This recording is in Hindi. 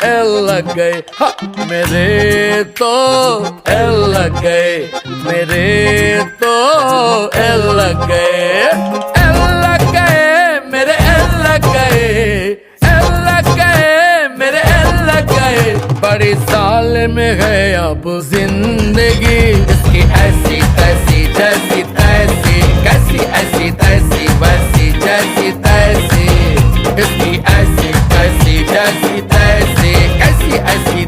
एल लग गए, हा, मेरे तो एल लग गए, मेरे तो एल लग गए, एल लग गए, मेरे एल लग गए, एल लग गए, मेरे एल लग गए। बड़ी साल में है अब जिंदगी इसकी, ऐसी तैसी जैसी तैसी, कैसी ऐसी तैसी वैसी जैसी तैसी, इसकी ऐसी तैसी जैसी तैसी, कैसी ऐसी